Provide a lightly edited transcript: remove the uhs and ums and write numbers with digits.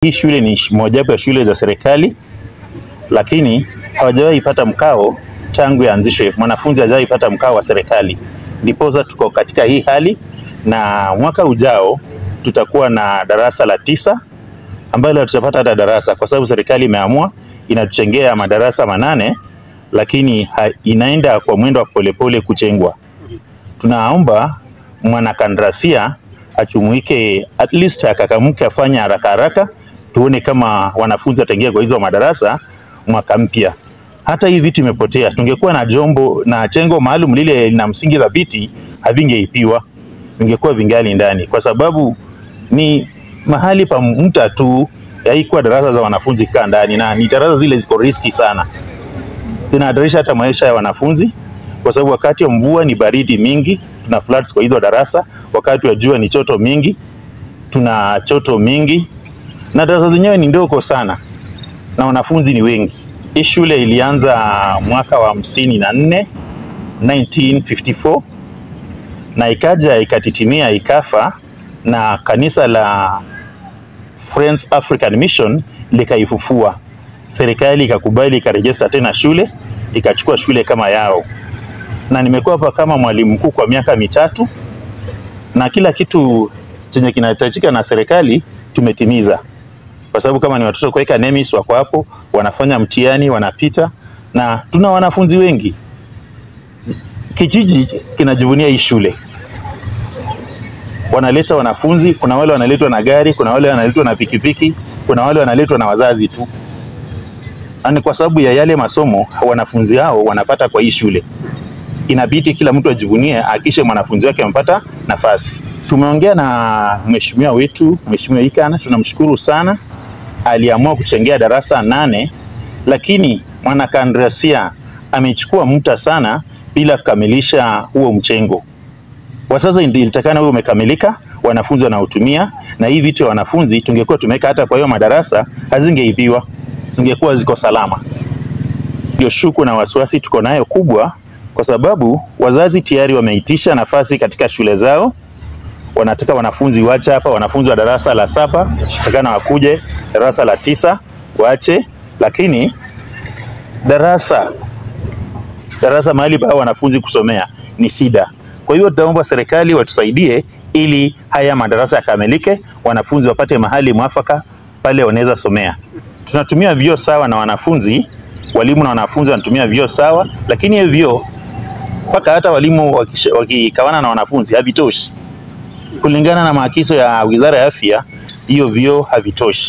Hii shule ni mojawapo ya shule za serikali, lakini hawajawahi pata mkao tangu yaanzishwe. Mwanafunzi hajawahi pata mkao wa serikali. Ndiposa tuko katika hii hali, na mwaka ujao tutakuwa na darasa la 9 ambalo tutapata hata darasa, kwa sababu serikali imeamua inatuchengea madarasa 8, lakini inaenda kwa mwendo wa polepole kuchengwa. Tunaomba mwanakandrasia achumuike, at least akakamuke, afanye haraka tuone kama wanafunzi wataingia kwa hizo madarasa mwaka mpya. Hata hii vitu imepotea. Tungekuwa na jombo na chengo maalum lile na msingi dhabiti, havingeipiwa, vingekuwa vingali ndani, kwa sababu ni mahali pa mta tu, haikuwa darasa za wanafunzi kaa ndani, na ni darasa zile ziko riski sana, zinahatarisha hata maisha ya wanafunzi, kwa sababu wakati wa mvua ni baridi mingi, tuna floods kwa hizo darasa. Wakati wa jua ni choto mingi, tuna choto mingi, na darasa zenyewe ni ndogo sana na wanafunzi ni wengi. Hii shule ilianza mwaka wa 54, 1954, na ikaja ikatitimia ikafa, na kanisa la Friends African Mission likaifufua. Serikali ikakubali ikarejesta tena shule, ikachukua shule kama yao, na nimekuwa hapa kama mwalimu mkuu kwa miaka 3, na kila kitu chenye kinahitajika na serikali tumetimiza, kwa sababu kama ni watoto kuweka NEMIS wako hapo, wanafanya mtihani, wanapita, na tuna wanafunzi wengi. Kijiji kinajivunia hii shule. Wanaleta wanafunzi, kuna wale wanaletwa na gari, kuna wale wanaletwa na pikipiki, kuna wale wanaletwa na wazazi tu. Ani kwa sababu ya yale masomo wanafunzi hao wanapata kwa hii shule, inabidi kila mtu ajivunie akishe mwanafunzi wake amepata nafasi. Tumeongea na mheshimiwa wetu, Mheshimiwa Ikana, tunamshukuru sana. Aliamua kuchengea darasa 8, lakini mwanakandrasia amechukua muda sana bila kukamilisha huo mchengo. Kwa sasa ilitakana huo umekamilika, wanafunzi wanautumia, na hii vitu ya wanafunzi tungekuwa tumeka hata kwa hiyo madarasa, hazingeibiwa, zingekuwa ziko salama. Ndio shuku na wasiwasi tuko nayo kubwa, kwa sababu wazazi tayari wameitisha nafasi katika shule zao. Wanataka wanafunzi waache hapa, wanafunzi wa darasa la 7 tutakana wakuje darasa la 9 waache, lakini darasa mahali pa wanafunzi kusomea ni shida. Kwa hiyo tutaomba serikali watusaidie ili haya madarasa yakamilike, wanafunzi wapate mahali mwafaka pale wanaweza somea. Tunatumia vyoo sawa na wanafunzi, walimu na wanafunzi wanatumia vyoo sawa, lakini hiyo vyoo mpaka hata walimu wakikawana na wanafunzi havitoshi. Kulingana na maagizo ya Wizara ya Afya, hiyo vyoo havitoshi.